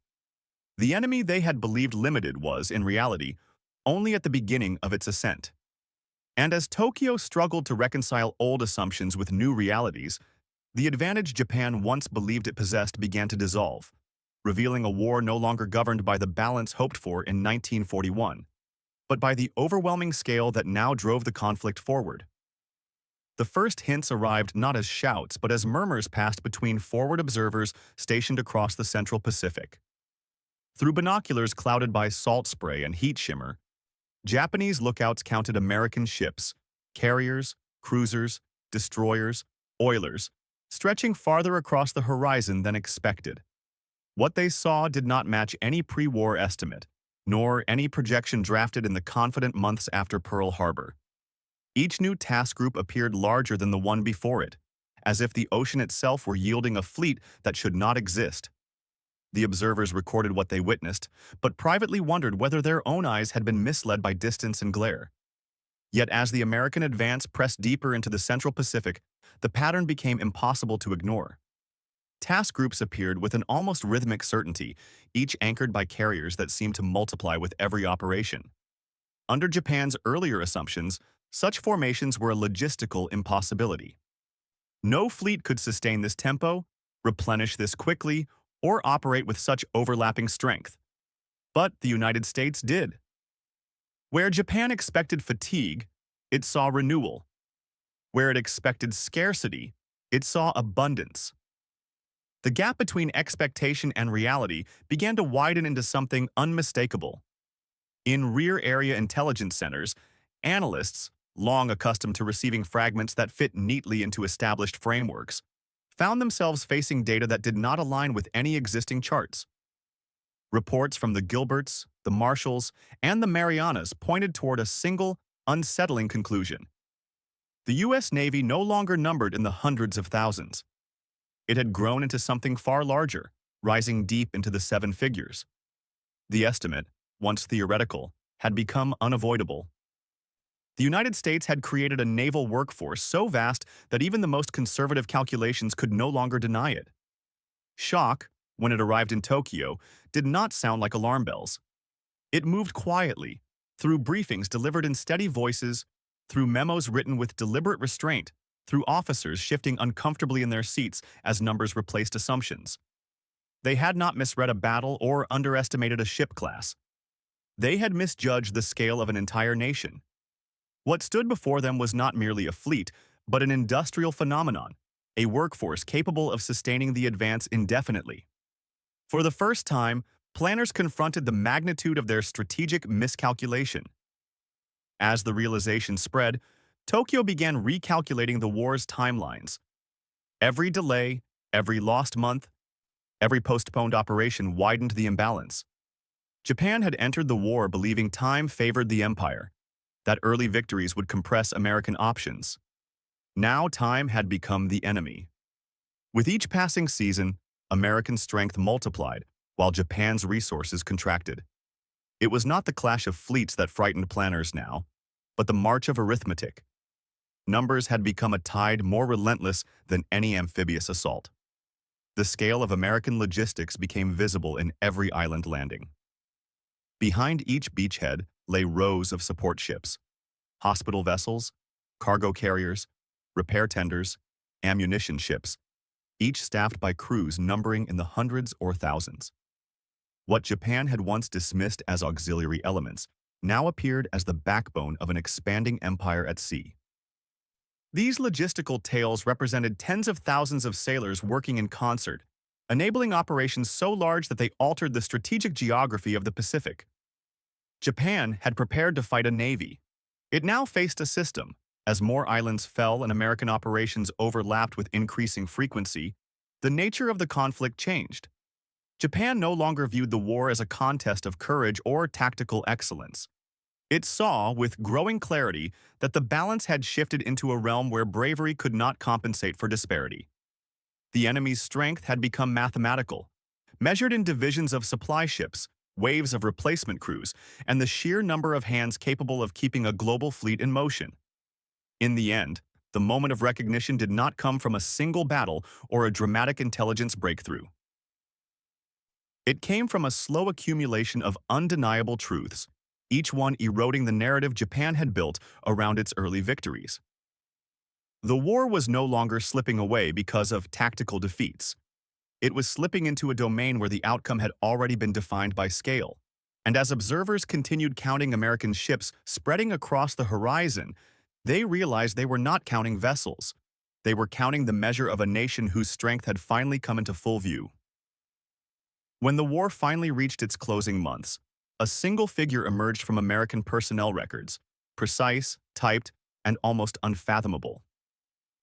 The enemy they had believed limited was, in reality, only at the beginning of its ascent. And as Tokyo struggled to reconcile old assumptions with new realities, the advantage Japan once believed it possessed began to dissolve, revealing a war no longer governed by the balance hoped for in 1941, but by the overwhelming scale that now drove the conflict forward. The first hints arrived not as shouts, but as murmurs passed between forward observers stationed across the Central Pacific. Through binoculars clouded by salt spray and heat shimmer, Japanese lookouts counted American ships, carriers, cruisers, destroyers, oilers, stretching farther across the horizon than expected. What they saw did not match any pre-war estimate, nor any projection drafted in the confident months after Pearl Harbor. Each new task group appeared larger than the one before it, as if the ocean itself were yielding a fleet that should not exist. The observers recorded what they witnessed, but privately wondered whether their own eyes had been misled by distance and glare. Yet as the American advance pressed deeper into the Central Pacific, the pattern became impossible to ignore. Task groups appeared with an almost rhythmic certainty, each anchored by carriers that seemed to multiply with every operation. Under Japan's earlier assumptions, such formations were a logistical impossibility. No fleet could sustain this tempo, replenish this quickly, or operate with such overlapping strength. But the United States did. Where Japan expected fatigue, it saw renewal. Where it expected scarcity, it saw abundance. The gap between expectation and reality began to widen into something unmistakable. In rear area intelligence centers, analysts, long accustomed to receiving fragments that fit neatly into established frameworks, found themselves facing data that did not align with any existing charts. Reports from the Gilberts, the Marshalls, and the Marianas pointed toward a single, unsettling conclusion. The U.S. Navy no longer numbered in the hundreds of thousands. It had grown into something far larger, rising deep into the seven figures. The estimate, once theoretical, had become unavoidable. The United States had created a naval workforce so vast that even the most conservative calculations could no longer deny it. Shock, when it arrived in Tokyo, did not sound like alarm bells. It moved quietly, through briefings delivered in steady voices, through memos written with deliberate restraint, through officers shifting uncomfortably in their seats as numbers replaced assumptions. They had not misread a battle or underestimated a ship class. They had misjudged the scale of an entire nation. What stood before them was not merely a fleet, but an industrial phenomenon, a workforce capable of sustaining the advance indefinitely. For the first time, planners confronted the magnitude of their strategic miscalculation. As the realization spread, Tokyo began recalculating the war's timelines. Every delay, every lost month, every postponed operation widened the imbalance. Japan had entered the war believing time favored the empire, that early victories would compress American options. Now time had become the enemy. With each passing season, American strength multiplied, while Japan's resources contracted. It was not the clash of fleets that frightened planners now, but the march of arithmetic. Numbers had become a tide more relentless than any amphibious assault. The scale of American logistics became visible in every island landing. Behind each beachhead lay rows of support ships, hospital vessels, cargo carriers, repair tenders, ammunition ships, each staffed by crews numbering in the hundreds or thousands. What Japan had once dismissed as auxiliary elements now appeared as the backbone of an expanding empire at sea. These logistical tales represented tens of thousands of sailors working in concert, enabling operations so large that they altered the strategic geography of the Pacific. Japan had prepared to fight a navy. It now faced a system. As more islands fell and American operations overlapped with increasing frequency, the nature of the conflict changed. Japan no longer viewed the war as a contest of courage or tactical excellence. It saw, with growing clarity, that the balance had shifted into a realm where bravery could not compensate for disparity. The enemy's strength had become mathematical, measured in divisions of supply ships, waves of replacement crews, and the sheer number of hands capable of keeping a global fleet in motion. In the end, the moment of recognition did not come from a single battle or a dramatic intelligence breakthrough. It came from a slow accumulation of undeniable truths, each one eroding the narrative Japan had built around its early victories. The war was no longer slipping away because of tactical defeats. It was slipping into a domain where the outcome had already been defined by scale. And as observers continued counting American ships spreading across the horizon, they realized they were not counting vessels. They were counting the measure of a nation whose strength had finally come into full view. When the war finally reached its closing months, a single figure emerged from American personnel records, precise, typed, and almost unfathomable.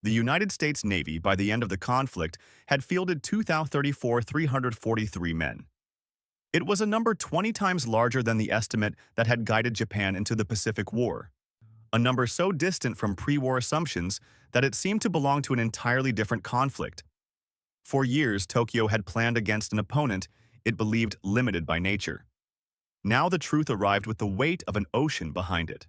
The United States Navy, by the end of the conflict, had fielded 2,034,343 men. It was a number 20 times larger than the estimate that had guided Japan into the Pacific War, a number so distant from pre-war assumptions that it seemed to belong to an entirely different conflict. For years, Tokyo had planned against an opponent it believed limited by nature. Now the truth arrived with the weight of an ocean behind it.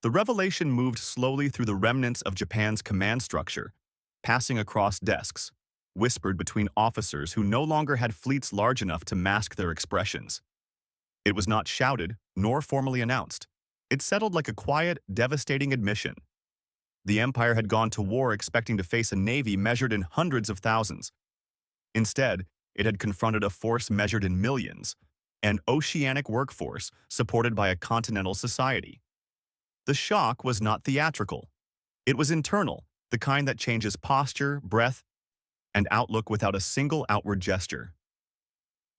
The revelation moved slowly through the remnants of Japan's command structure, passing across desks, whispered between officers who no longer had fleets large enough to mask their expressions. It was not shouted, nor formally announced. It settled like a quiet, devastating admission. The empire had gone to war expecting to face a navy measured in hundreds of thousands. Instead, it had confronted a force measured in millions, an oceanic workforce supported by a continental society. The shock was not theatrical. It was internal, the kind that changes posture, breath, and outlook without a single outward gesture.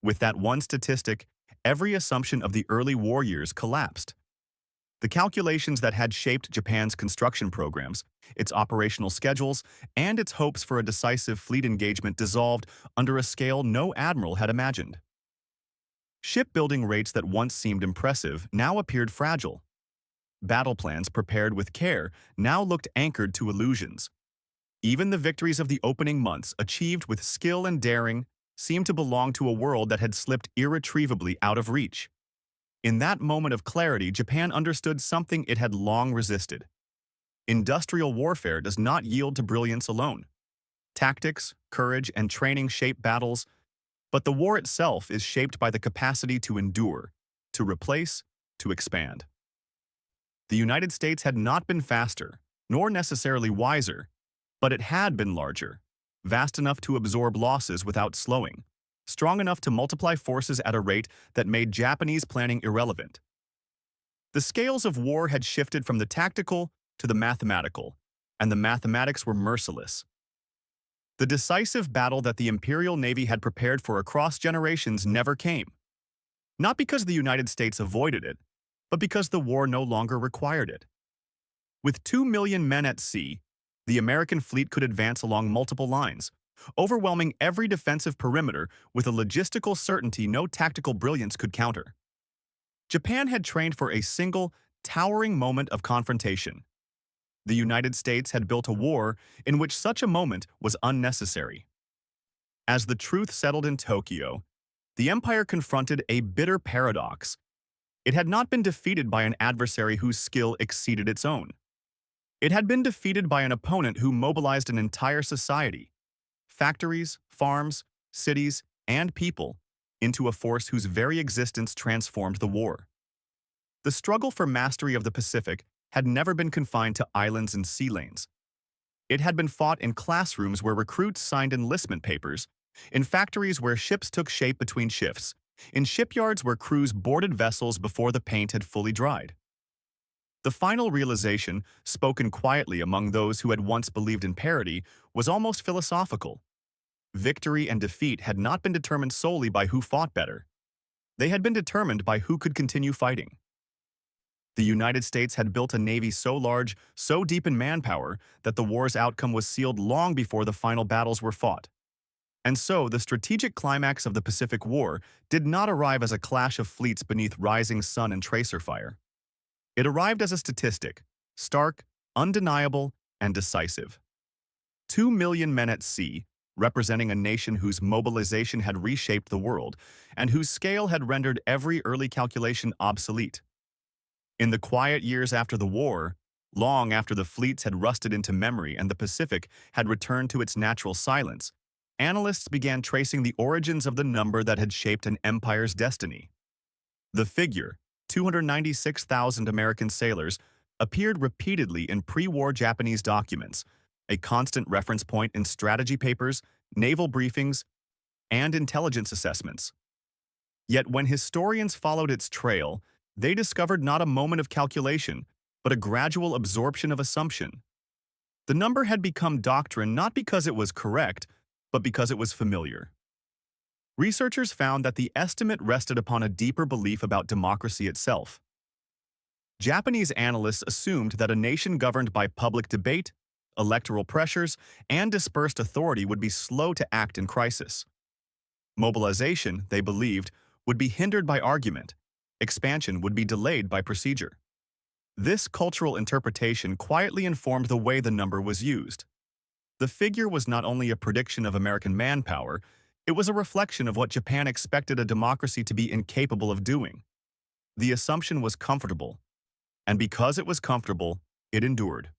With that one statistic, every assumption of the early war years collapsed. The calculations that had shaped Japan's construction programs, its operational schedules, and its hopes for a decisive fleet engagement dissolved under a scale no admiral had imagined. Shipbuilding rates that once seemed impressive now appeared fragile. Battle plans prepared with care now looked anchored to illusions. Even the victories of the opening months, achieved with skill and daring, seemed to belong to a world that had slipped irretrievably out of reach. In that moment of clarity, Japan understood something it had long resisted. Industrial warfare does not yield to brilliance alone. Tactics, courage, and training shape battles, but the war itself is shaped by the capacity to endure, to replace, to expand. The United States had not been faster, nor necessarily wiser, but it had been larger, vast enough to absorb losses without slowing, strong enough to multiply forces at a rate that made Japanese planning irrelevant. The scales of war had shifted from the tactical to the mathematical, and the mathematics were merciless. The decisive battle that the Imperial Navy had prepared for across generations never came. Not because the United States avoided it, but because the war no longer required it. With 2 million men at sea, the American fleet could advance along multiple lines, overwhelming every defensive perimeter with a logistical certainty no tactical brilliance could counter. Japan had trained for a single, towering moment of confrontation. The United States had built a war in which such a moment was unnecessary. As the truth settled in Tokyo, the empire confronted a bitter paradox. It had not been defeated by an adversary whose skill exceeded its own. It had been defeated by an opponent who mobilized an entire society, factories, farms, cities, and people, into a force whose very existence transformed the war. The struggle for mastery of the Pacific had never been confined to islands and sea lanes. It had been fought in classrooms where recruits signed enlistment papers, in factories where ships took shape between shifts, in shipyards where crews boarded vessels before the paint had fully dried. The final realization, spoken quietly among those who had once believed in parity, was almost philosophical. Victory and defeat had not been determined solely by who fought better. They had been determined by who could continue fighting. The United States had built a navy so large, so deep in manpower, that the war's outcome was sealed long before the final battles were fought. And so, the strategic climax of the Pacific War did not arrive as a clash of fleets beneath rising sun and tracer fire. It arrived as a statistic, stark, undeniable, and decisive. 2 million men at sea, representing a nation whose mobilization had reshaped the world, and whose scale had rendered every early calculation obsolete. In the quiet years after the war, long after the fleets had rusted into memory and the Pacific had returned to its natural silence, analysts began tracing the origins of the number that had shaped an empire's destiny. The figure, 296,000 American sailors, appeared repeatedly in pre-war Japanese documents, a constant reference point in strategy papers, naval briefings, and intelligence assessments. Yet when historians followed its trail, they discovered not a moment of calculation, but a gradual absorption of assumption. The number had become doctrine not because it was correct, but because it was familiar. Researchers found that the estimate rested upon a deeper belief about democracy itself. Japanese analysts assumed that a nation governed by public debate, electoral pressures, and dispersed authority would be slow to act in crisis. Mobilization, they believed, would be hindered by argument. Expansion would be delayed by procedure. This cultural interpretation quietly informed the way the number was used. The figure was not only a prediction of American manpower, it was a reflection of what Japan expected a democracy to be incapable of doing. The assumption was comfortable, and because it was comfortable, it endured.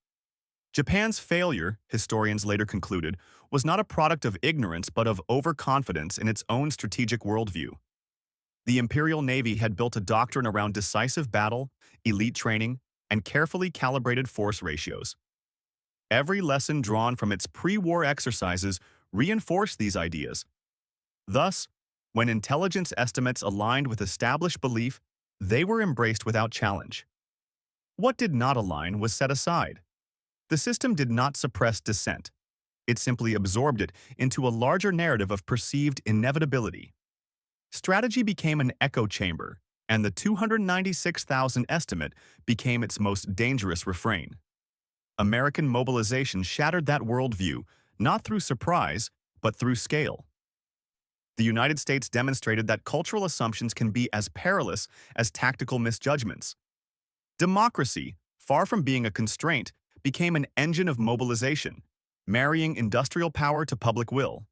Japan's failure, historians later concluded, was not a product of ignorance but of overconfidence in its own strategic worldview. The Imperial Navy had built a doctrine around decisive battle, elite training, and carefully calibrated force ratios. Every lesson drawn from its pre-war exercises reinforced these ideas. Thus, when intelligence estimates aligned with established belief, they were embraced without challenge. What did not align was set aside. The system did not suppress dissent. It simply absorbed it into a larger narrative of perceived inevitability. Strategy became an echo chamber, and the 296,000 estimate became its most dangerous refrain. American mobilization shattered that worldview, not through surprise, but through scale. The United States demonstrated that cultural assumptions can be as perilous as tactical misjudgments. Democracy, far from being a constraint, became an engine of mobilization, marrying industrial power to public will.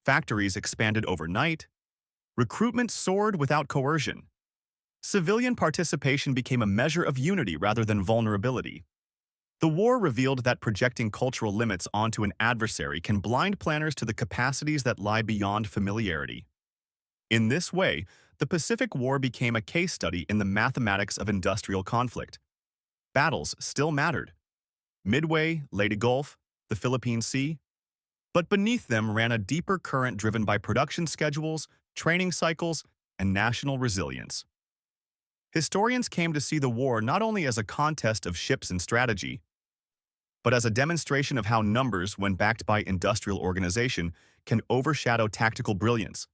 Factories expanded overnight. Recruitment soared without coercion. Civilian participation became a measure of unity rather than vulnerability. The war revealed that projecting cultural limits onto an adversary can blind planners to the capacities that lie beyond familiarity. In this way, the Pacific War became a case study in the mathematics of industrial conflict. Battles still mattered. Midway, Leyte Gulf, the Philippine Sea. But beneath them ran a deeper current driven by production schedules, training cycles, and national resilience. Historians came to see the war not only as a contest of ships and strategy, but as a demonstration of how numbers, when backed by industrial organization, can overshadow tactical brilliance.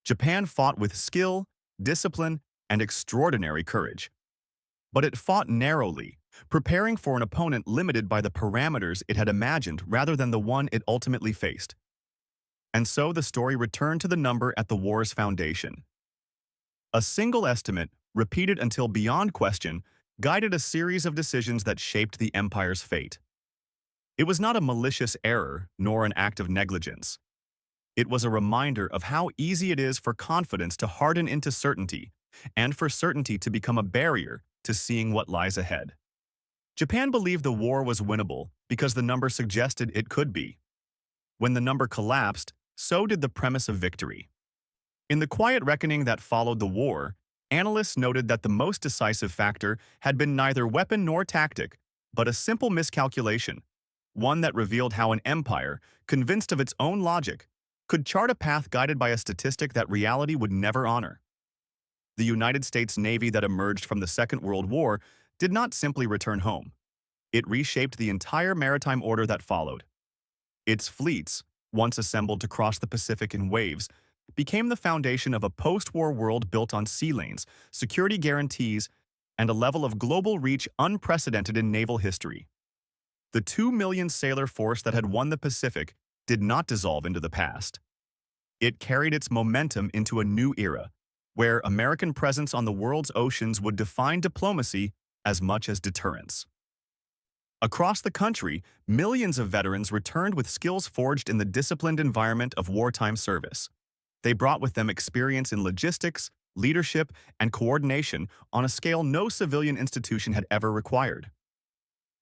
Japan fought with skill, discipline, and extraordinary courage. But it fought narrowly, preparing for an opponent limited by the parameters it had imagined rather than the one it ultimately faced. And so the story returned to the number at the war's foundation. A single estimate, repeated until beyond question, guided a series of decisions that shaped the empire's fate. It was not a malicious error, nor an act of negligence. It was a reminder of how easy it is for confidence to harden into certainty, and for certainty to become a barrier to seeing what lies ahead. Japan believed the war was winnable because the number suggested it could be. When the number collapsed, so did the premise of victory. In the quiet reckoning that followed the war, analysts noted that the most decisive factor had been neither weapon nor tactic, but a simple miscalculation, one that revealed how an empire, convinced of its own logic, could chart a path guided by a statistic that reality would never honor. The United States Navy that emerged from the Second World War did not simply return home. It reshaped the entire maritime order that followed. Its fleets, once assembled to cross the Pacific in waves, became the foundation of a post-war world built on sea lanes, security guarantees, and a level of global reach unprecedented in naval history. The 2 million sailor force that had won the Pacific did not dissolve into the past. It carried its momentum into a new era, where American presence on the world's oceans would define diplomacy as much as deterrence. Across the country, millions of veterans returned with skills forged in the disciplined environment of wartime service. They brought with them experience in logistics, leadership, and coordination on a scale no civilian institution had ever required.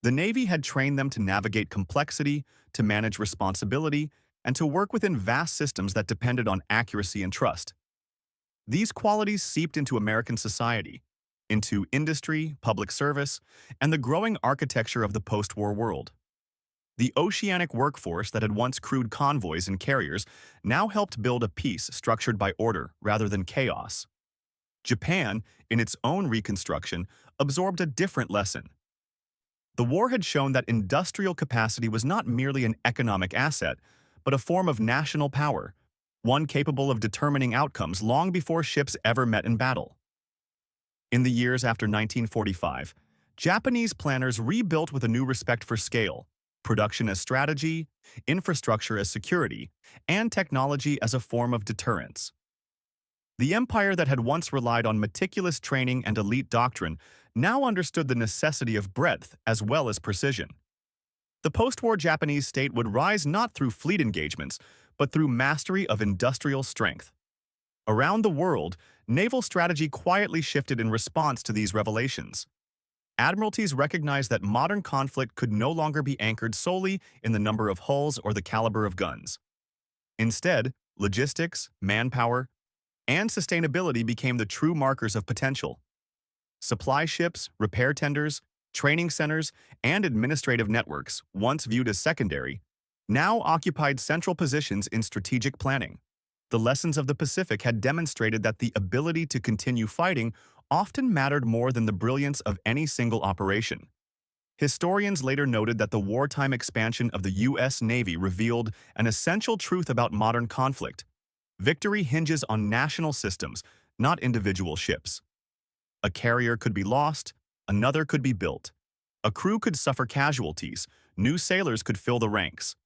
The Navy had trained them to navigate complexity, to manage responsibility, and to work within vast systems that depended on accuracy and trust. These qualities seeped into American society, into industry, public service, and the growing architecture of the post-war world. The oceanic workforce that had once crewed convoys and carriers now helped build a peace structured by order rather than chaos. Japan, in its own reconstruction, absorbed a different lesson. The war had shown that industrial capacity was not merely an economic asset, but a form of national power, one capable of determining outcomes long before ships ever met in battle. In the years after 1945, Japanese planners rebuilt with a new respect for scale, production as strategy, infrastructure as security, and technology as a form of deterrence. The empire that had once relied on meticulous training and elite doctrine now understood the necessity of breadth as well as precision. The post-war Japanese state would rise not through fleet engagements, but through mastery of industrial strength. Around the world, naval strategy quietly shifted in response to these revelations. Admiralties recognized that modern conflict could no longer be anchored solely in the number of hulls or the caliber of guns. Instead, logistics, manpower, and sustainability became the true markers of potential. Supply ships, repair tenders, training centers, and administrative networks, once viewed as secondary, now occupied central positions in strategic planning. The lessons of the Pacific had demonstrated that the ability to continue fighting often mattered more than the brilliance of any single operation. Historians later noted that the wartime expansion of the U.S. Navy revealed an essential truth about modern conflict. Victory hinges on national systems, not individual ships. A carrier could be lost, another could be built. A crew could suffer casualties, new sailors could fill the ranks.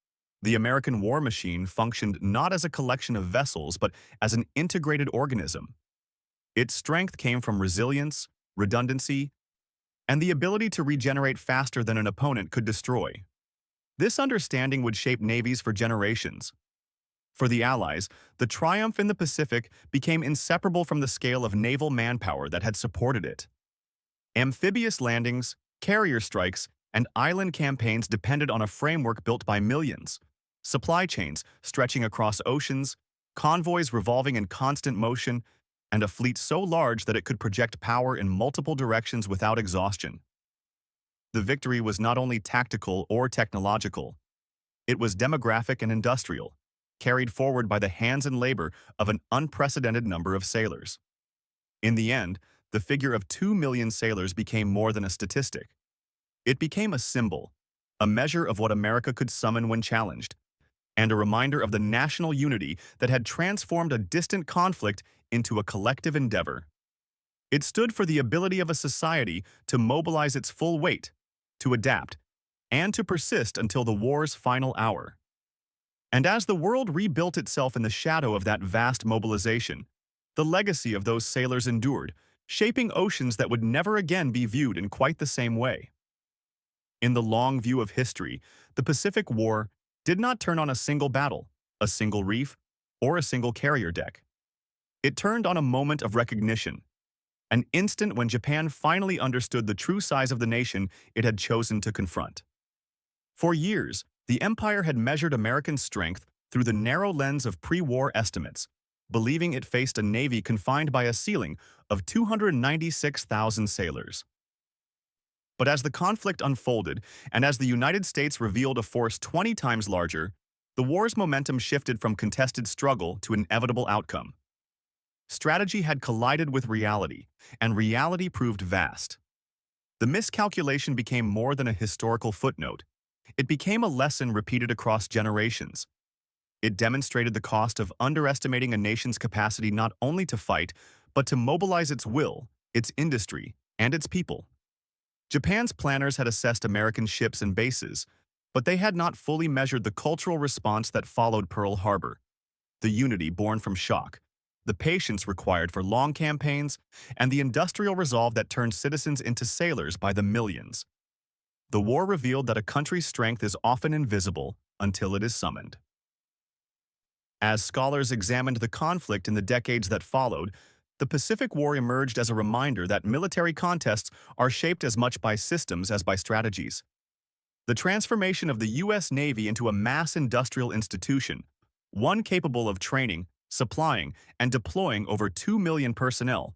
The American war machine functioned not as a collection of vessels, but as an integrated organism. Its strength came from resilience, redundancy, and the ability to regenerate faster than an opponent could destroy. This understanding would shape navies for generations. For the Allies, the triumph in the Pacific became inseparable from the scale of naval manpower that had supported it. Amphibious landings, carrier strikes, and island campaigns depended on a framework built by millions. Supply chains stretching across oceans, convoys revolving in constant motion, and a fleet so large that it could project power in multiple directions without exhaustion. The victory was not only tactical or technological, it was demographic and industrial, carried forward by the hands and labor of an unprecedented number of sailors. In the end, the figure of 2 million sailors became more than a statistic. It became a symbol, a measure of what America could summon when challenged, and a reminder of the national unity that had transformed a distant conflict into a collective endeavor. It stood for the ability of a society to mobilize its full weight, to adapt, and to persist until the war's final hour. And as the world rebuilt itself in the shadow of that vast mobilization, the legacy of those sailors endured, shaping oceans that would never again be viewed in quite the same way. In the long view of history, the Pacific War did not turn on a single battle, a single reef, or a single carrier deck. It turned on a moment of recognition, an instant when Japan finally understood the true size of the nation it had chosen to confront. For years, the empire had measured American strength through the narrow lens of pre-war estimates, believing it faced a navy confined by a ceiling of 296,000 sailors. But as the conflict unfolded, and as the United States revealed a force 20 times larger, the war's momentum shifted from contested struggle to inevitable outcome. Strategy had collided with reality, and reality proved vast. The miscalculation became more than a historical footnote. It became a lesson repeated across generations. It demonstrated the cost of underestimating a nation's capacity not only to fight, but to mobilize its will, its industry, and its people. Japan's planners had assessed American ships and bases, but they had not fully measured the cultural response that followed Pearl Harbor, the unity born from shock, the patience required for long campaigns, and the industrial resolve that turned citizens into sailors by the millions. The war revealed that a country's strength is often invisible until it is summoned. As scholars examined the conflict in the decades that followed, the Pacific War emerged as a reminder that military contests are shaped as much by systems as by strategies. The transformation of the U.S. Navy into a mass industrial institution, one capable of training, supplying, and deploying over 2 million personnel,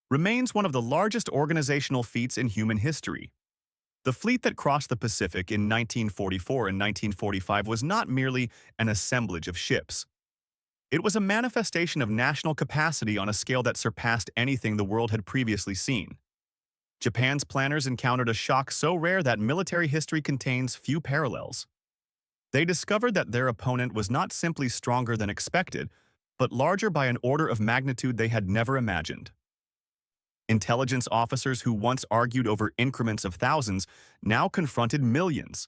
remains one of the largest organizational feats in human history. The fleet that crossed the Pacific in 1944 and 1945 was not merely an assemblage of ships. It was a manifestation of national capacity on a scale that surpassed anything the world had previously seen. Japan's planners encountered a shock so rare that military history contains few parallels. They discovered that their opponent was not simply stronger than expected, but larger by an order of magnitude they had never imagined. Intelligence officers who once argued over increments of thousands now confronted millions.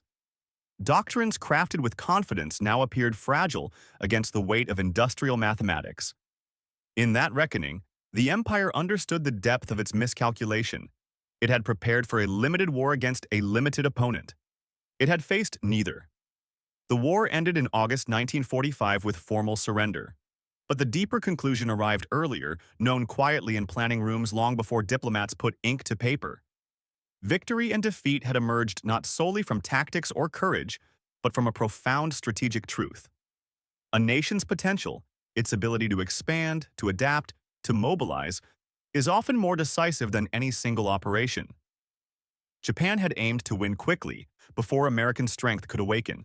Doctrines crafted with confidence now appeared fragile against the weight of industrial mathematics. In that reckoning, the empire understood the depth of its miscalculation. It had prepared for a limited war against a limited opponent. It had faced neither. The war ended in August 1945 with formal surrender. But the deeper conclusion arrived earlier, known quietly in planning rooms long before diplomats put ink to paper. Victory and defeat had emerged not solely from tactics or courage, but from a profound strategic truth. A nation's potential, its ability to expand, to adapt, to mobilize, is often more decisive than any single operation. Japan had aimed to win quickly, before American strength could awaken.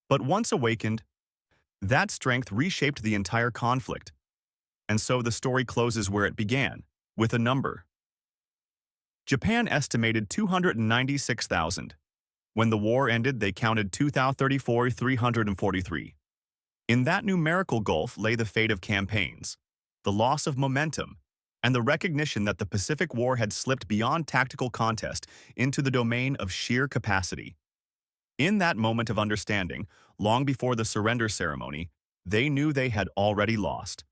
But once awakened, that strength reshaped the entire conflict. And so the story closes where it began, with a number. Japan estimated 296,000. When the war ended, they counted 2,034,343. In that numerical gulf lay the fate of campaigns, the loss of momentum, and the recognition that the Pacific War had slipped beyond tactical contest into the domain of sheer capacity. In that moment of understanding, long before the surrender ceremony, they knew they had already lost.